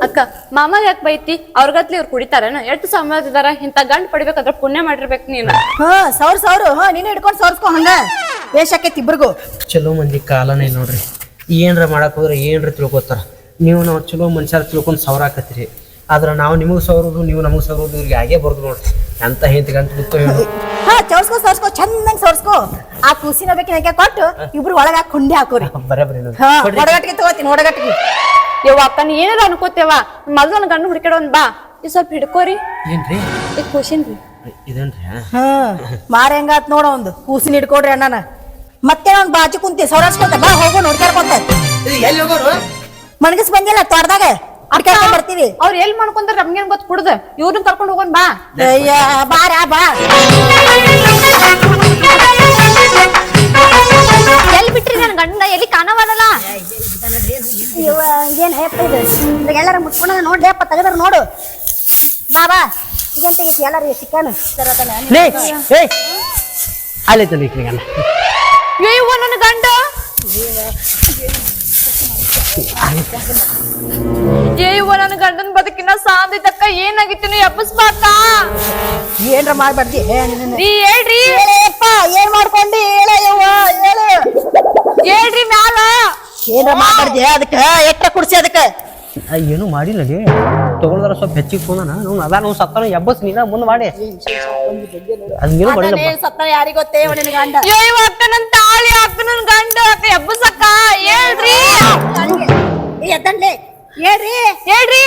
ಅಕ್ಕ ಮಾಮ ಯಾಕೆ ಬೈತಿ? ಅವ್ರಗತ್ಲಿ ಇವ್ರು ಕುಡಿತಾರೇನ? ಎಷ್ಟು ಸಮಾಜದಾರ ಇಂತ ಗಂಡ್ ಪಡಿಬೇಕಾದ್ರ ಪುಣ್ಯ ಮಾಡಿರ್ಬೇಕು ನೀನು. ಸೌರು ನೀನು ಹಿಡ್ಕೊಂಡ್ ಸೌರ್ಸ್ಕೊ. ಹಂಗ ವೇಷಾಕೈತಿ ಇಬ್ರಿಗೂ. ಚಲೋ ಮಂದಿ ಕಾಲನೇ ನೋಡ್ರಿ. ಏನ್ರ ಮಾಡಕ್ ಹೋದ್ರೆ ಏನ್ರ ತಿಳ್ಕೊತಾರ. ನೀವು ನಾವು ಚಲೋ ಮನುಷ್ಯರ ತಿಳ್ಕೊಂಡು ಸೌರ ಹಾಕತ್ತೀರಿ. ಆದ್ರೆ ನಾವು ನಿಮಗೆ ಸೌರೋದು, ನೀವು ನಮಗೆ ಸೌರೋದು, ಇವ್ರಿಗೆ ಹಾಗೆ ಬರ್ದು ನೋಡ್ರಿ. ಎಂತ ಹೆಂತ ಗಂಟು ಬಿತ್ತು ಹೇಳು. ಸೌರ್ಸ್ಕೊ ಚಂದಂಗ್ ಸೌರ್ಸ್ಕೊ. ಆ ಕೂಸಿನ ಬೇಕಿನ ಕೊಟ್ಟು ಇಬ್ರು ಒಳಗ ಕುಂಡಿ ಹಾಕೋರಿ. ಬರಬ್ರಿ ಒಡಗಟ್ಟಿಗೆ ತಗೋತೀನಿ, ಒಡಗಟ್ಟಿಗೆ. ಯವ್ವ ಅಕ್ಕ ನೀ ಏನಾರ ಅನ್ಕೋತೇವ ಮೊದ್ಲು ನನ್ ಗಂಡು ಹುಡುಕಾಡೋನ್ ಬಾ. ಈ ಸ್ವಲ್ಪ ಹಿಡ್ಕೋರಿ. ಏನ್ರಿ ಈಗ ಖುಷಿನ್ರಿ ಇದೇನ್ರಿ? ಮಾರ ಹೆಂಗಾತ್ ನೋಡ ಒಂದು ಕೂಸಿನ ಹಿಡ್ಕೊಡ್ರಿ ಅಣ್ಣನ. ಮತ್ತೆ ಒಂದ್ ಬಾಜು ಕುಂತಿ ಸೌರಾಸ್ಕೊಂತ ಬಾ ಹೋಗೋ ನೋಡ್ಕಾರ್ಕೊಂತ. ಎಲ್ಲಿ ಹೋಗೋರು? ಮಣಗಸ್ ಬಂದಿಲ್ಲ ತೋಟದಾಗ ಅಡ್ಕಾಡ್ಕೊಂಡ್ ಬರ್ತೀವಿ. ಅವ್ರ ಎಲ್ ಮಾಡ್ಕೊಂತಾರ ನಮ್ಗೇನ್ ಗೊತ್ತ ಕುಡ್ದ. ಇವ್ರನ್ನ ಕರ್ಕೊಂಡ್ ಹೋಗೋನ್ ಬಾ. ಬಾರ ಬಾ. ಎಲ್ ಬಿಟ್ರಿ ನನ್ ಗಂಡ? ಎಲ್ಲಿ ಕಾಣವಲ್ಲ. ಏನ್ ಹೇಪ ಇದು? ಎಲ್ಲಾರ ಮುಟ್ಕೊಂಡ ನೋಡ್ರಿ ಅಪ್ಪ ತೆಗದ್ರ ನೋಡು. ಬಾ ಬಾ ಇದಂತ ಐತಿ ಎಲ್ಲಾರು ಸಿಕ್ಕಾನು ಅಲ್ಲಿ ತಂದಿ ಗಂಡ. ಅಯ್ಯವ್ವ ನನ್ ಗಂಡ. ಏಯ್ವ ನನ್ ಗಂಡನ್ ಬದುಕಿನ ಸಾಂದಿದ್ದಕ್ಕ ಏನಾಗಿತ್ತು ಎಬ್ಬಸ್ಬಾಕ. ಏನ್ರ ಮಾಡ್ಬಾರ್ದಿ ನೀ ಹೇಳ್ರಿ. ಏನ್ ಮಾಡ್ಕೊಂಡಿ ಹೇಳ್ರಿ ಮ್ಯಾಲ. ಏನ್ರ ಮಾಡ್ಬಾರ್ದಿ ಅದಕ್ಕ ಎಟ್ಟ ಕುಡ್ಸಿ ಅದಕ್ಕ. ಏನು ಮಾಡಿಲ್ಲ ರೀ. ತಗೊಂಡ್ರ ಸ್ವಲ್ಪ ಹೆಚ್ಚಿಗೆ ತೊಗೊಂಡ ಅದ ನಾವು ಸತ್ತಾನ ಎಬ್ಬಸ್ ನೀನ ಮುಂದೆ ಮಾಡಿ. ಅದೇನು ಮಾಡಿಲ್ಲ. ಸತ್ತ ಯಾರಿಗ ಗೊತ್ತೇ ನಿನ್ ಗಂಡ. ಅಯ್ಯವ್ವ ಅಕ್ಕ ನನ್ ತಾಳಿ ಅಕ್ಕ ನನ್ ಗಂಡ ಅಕ್ಕ ಎಬ್ಬಸಕ್ಕ. ಹೇಳ್ರಿ ಎದ್ದಂಡ್ಲೆ ಹೇಳ್ರಿ ಹೇಳ್ರಿ.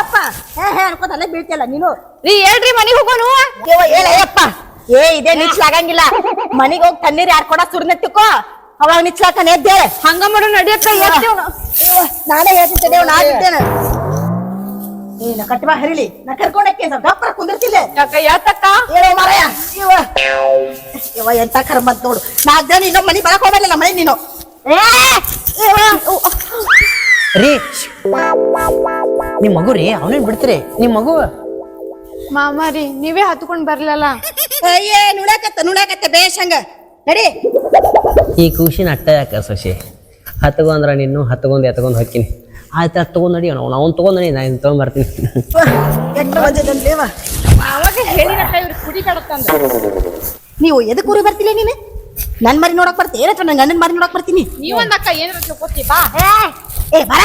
ಅಪ್ಪ ಅನ್ಕೋತಲ್ಲ ಬೀಳ್ತಿಯಲ್ಲ ನೀನು. ನೀ ಹೇಳ್ರಿ ಮನಿಗ್ ಹೋಗೋನು. ಹೇಳಪ್ಪ ಇದೇ ನಿಚ್ಲಾಗಂಗಿಲ್ಲ. ಮನಿಗ್ ಹೋಗಿ ತಣ್ಣೀರ್ ಯಾರು ಕೊಡ ಸುರ್ನೆ ತಿಕ್ಕೋ. ಅವಾಗ ನಿಚ್ಲಾಕನ ಎದ್ದೇಳೆ. ಹಂಗ ಮಾಡೋ ನಡಿಯಕ್ಕ. ನಾನೇ ಹೇಳ್ತಿದ್ದೇನೆ ನಾ ಇದ್ದೇನೆ. ನೀನ ಕಟ್ಟಬಾ ಹರಿಲಿ ನಾ ಕರ್ಕೊಂಡಕ್ಕೆ ಗಪ್ಪರ ಕುಂದಿರ್ತಿಲ್ಲ. ಯಾಕ ಯಾತಕ್ಕ? ಹೇಳೋ ಮಾರಾಯ ಇವ ಎಂತ ಕರ್ಮ ಅಂತ ನೋಡು. 4 ಜನ ಇನ್ನೊಬ್ಬ ಮನಿ ಬರಕ್ ಹೋಗಲ್ಲ ಮನೆ ನೀನು. ರೀ ನಿಮ್ ಮಗು ರೀ ಅವನೇನ್ ಬಿಡ್ತೀರಿ? ನಿಮ್ ಮಗು ಮಾಮಾರಿ ನೀವೇ ಹತ್ಕೊಂಡ್ ಬರ್ಲಲ್ಲ. ಅಯ್ಯೇ ನುಡಾಕತ್ತ ಬೇಷ್ ಹಂಗ ನಡಿ. ಈ ಖುಷಿನ ಅಟ್ಟ ಯಾಕ ಸೊಸಿ? ಹತ್ಕೊಂಡ್ರ ನಿನ್ನು ಹತ್ಕೊಂಡ್ ಎತ್ಕೊಂಡ್ ಹೋಗ್ತೀನಿ. ಆಯ್ತು ಅದು ತಗೊಂಡ್ ನಡಿ ಅವ್ನು ತಗೊಂಡ್ ನಡಿ, ನಾನು ತಗೊಂಡ್ಬರ್ತೀನಿ. ಎಟ್ಟು ಬಂದಿದ್ದೇವ ಅವಾಗ ಹೇಳಿರಕ್ಕ ಇವ್ರು ಕುಡಿ ಕಡತ್ತಂದ. ನೀವು ಎದಕ್ ಊರಿಗೆ ಬರ್ತಿಲ್ಲ ನೀನು? ನನ್ ಮರಿ ನೋಡಕ್ ಬರ್ತೀಯ ಅಥವಾ ನನ್ ಗಂಡನ ಮರಿ ನೋಡಕ್ ಬರ್ತೀನಿ? ನೀವೊಂದ್ ಅಕ್ಕ ಏನಾರ ತಿಳ್ಕೊತಿ ಬಾ. ಏ ಬರ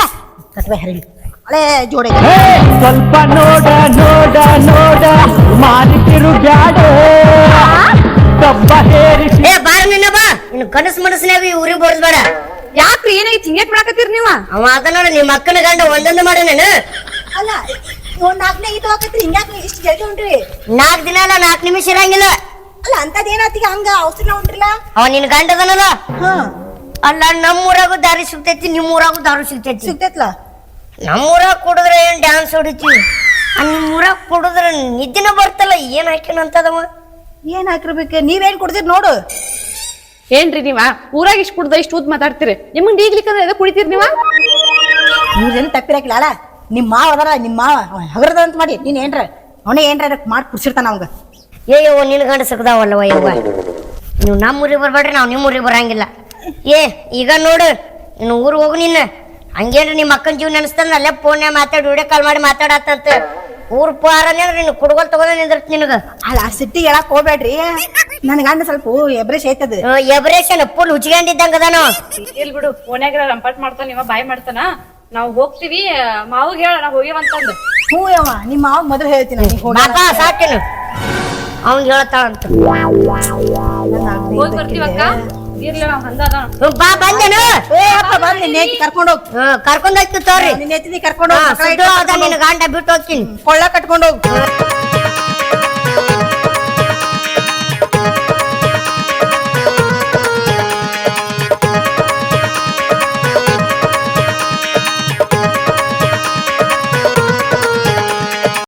ಕಟ್ಬೆ ಹರಿಲಿ ಹಳೆ ಜೋಡೆ. ಸ್ವಲ್ಪ ನೋಡ ನೋಡ ನೋಡ ಮಾಲಿಕರು ಬ್ಯಾಡ ಕಬ್ಬ ಹೇರಿಸಿ. ಏ ಬಾರ ನಿನ್ನ ಬಾ. ಇನ್ನು ಕನಸು ಮನಸ್ಸಿನಾಗ ಊರಿಗೆ ಬರೋದ್ ಯಾಕ್ರಿ ಏನಾಯ್ತು ಹಿಂಗೇಟ್ ಮಾಡಕತ್ತೀರಿ ನೀವ? ಅವ ಅದ ನೋಡ ನಿಮ್ಮ ಅಕ್ಕನ ಗಂಡ ಒಂದೊಂದು ಮಾಡ ನಾನು. ಅಲ್ಲ ಒಂದ್ 4 ದಿನ ಇದು ಹಾಕತ್ರಿ ಹಿಂಗ್ಯಾಕ ಇಷ್ಟು ಜಲ್ದಿ ಹೊಂಟ್ರಿ? 4 ದಿನ ಅಲ್ಲ 4 ನಿಮಿಷ ಇರಂಗಿಲ್ಲ. ಅಲ್ಲ ಅಂತದ್ ಏನಾತಿಗ ಹಂಗ ಔಷಧಿ ಹೊಂಟ್ರಿಲ್ಲ? ಅವ ನಿನ್ ಗಂಡ ಅದನಲ್ಲ ಅಲ್ಲ ನಮ್ಮೂರಾಗೂ ದಾರಿ ಸಿಗ್ತೈತಿ ನಿಮ್ಮೂರಾಗೂ ದಾರು ಸಿಗ್ತೈತಿ ಸಿಗ್ತೈತ್ಲ ನಮ್ಮೂರಾಗ ಕುಡಿದ್ರೆ ಏನ್ ಡ್ಯಾನ್ಸ್ ಹೊಡಿತೀವಿ ನಿಮ್ಮೂರಾಗ ಕುಡಿದ್ರೆ ನಿದ್ದಿನ ಬರ್ತಲ್ಲ ಏನ್ ಹಾಕಿನಂತದವ ಏನ್ ಹಾಕಿರ್ಬೇಕು ನೀವೇನ್ ಕೊಡ್ತೀರಿ ನೋಡು ಏನ್ರಿ ನೀವ ಊರಾಗ ಇಷ್ಟ ಕುಡ್ದ ಇಷ್ಟ ಉದ್ ಮಾತಾಡ್ತೀರಿ ನಿಮ್ಗೆ ಈಗ್ಲಿಕ್ಕಂದ್ರೆ ಎದಕ್ ಕುಡಿತೀರಿ ನೀವ ಇವ್ರೇನು ತಪ್ಪಿರಾಕಿಲ್ಲ ಅಲ್ಲ ನಿಮ್ಮ ಮಾವ ಅದಾರ ನಿಮ್ಮ ಮಾವ ಹಗರದ ಅಂತ ಮಾಡಿ ನೀನ್ ಏನ್ರ ಅವನೇ ಏನ್ರ ಮಾಡಿ ಕುಡ್ಸಿರ್ತಾನ ಅವಂಗ ಏಯವ್ವ ನಿನ್ ಗಂಡ ಸಿಗ್ದಾವಲ್ಲವ ಯವ್ವ ನೀವು ನಮ್ಮ ಊರಿಗೆ ಬರ್ಬೇಡ್ರಿ ನಾವು ನಿಮ್ಮ ಊರಿಗೆ ಬರಂಗಿಲ್ಲ ಏ ಈಗ ನೋಡು ಇನ್ನು ಊರಿಗೆ ಹೋಗು ನಿನ್ನ ಹಂಗೇನ್ರಿ ನಿಮ್ಮ ಅಕ್ಕನ ಜೀವ ನೆನಸ್ತಾನ ಅಲ್ಲೇ ಫೋನ್ಯಾಗ ಮಾತಾಡಿ ವಿಡಿಯೋ ಕಾಲ್ ಮಾಡಿ ಮಾತಾಡತ್ತಂತ ಊರ್ ಪಾರನೇ ನೀನು ಕುಡ್ಗೋಲ್ ತಗೊಂಡ ನಿಂದಿರ್ತ ನಿನಗ ಅಲ್ಲ ಸಿಟ್ಟಿ ಹೇಳಕ್ ಹೋಗ್ಬೇಡ್ರಿ ನನ್ ಗಂಡ ಸ್ವಲ್ಪ ಎಬ್ರೇಶ್ ಐತದ ಎಬ್ರೇಷನ್ ಫುಲ್ ಹುಚ್ಚಿಕೊಂಡಿದ್ದಂಗ ಅದಾನು ಇಲ್ ಬಿಡು ಫೋನ್ಯಾಗ ರಂಪಾಟ್ ಮಾಡ್ತಾನ ನೀವ ಬಾಯ್ ಮಾಡ್ತಾನ ನಾವ್ ಹೋಗ್ತೀವಿ ಮಾವುಗ್ ಹೇಳ ನಾವ್ ಹೋಗ್ಯವಂತಂದು ಹ್ಞೂ ಯವ್ವ ನಿಮ್ಮ ಮಾವ ಮೊದಲು ಹೇಳ್ತೀನಿ ನೀ ಹೋಗಿ ಬಾಪಾ ಸಾಕೇನು ಅವ್ನ್ ಹೇಳ್ತಾಳಂತ ಹೋಗ್ ಬರ್ತೀವಕ್ಕ ಇರ್ಲಿ ನಾವ್ ಹಂಗ ಬಾ ಬಂದೇನು ಏ ಅಪ್ಪ ಬಂದ್ ನೇತಿ ಕರ್ಕೊಂಡು ಹೋಗ್ ಕರ್ಕೊಂಡ್ ಹೋಗ್ತೀವಿ ತೋರಿ ನಿನ್ನ ಎತ್ತಿ ಕರ್ಕೊಂಡು ಹೋಗ್ ನಿನ್ನ ಗಂಡ ಬಿಟ್ಟು ಹೋಗ್ತೀನಿ ಕೊಳ್ಳ ಕಟ್ಕೊಂಡು ಹೋಗ್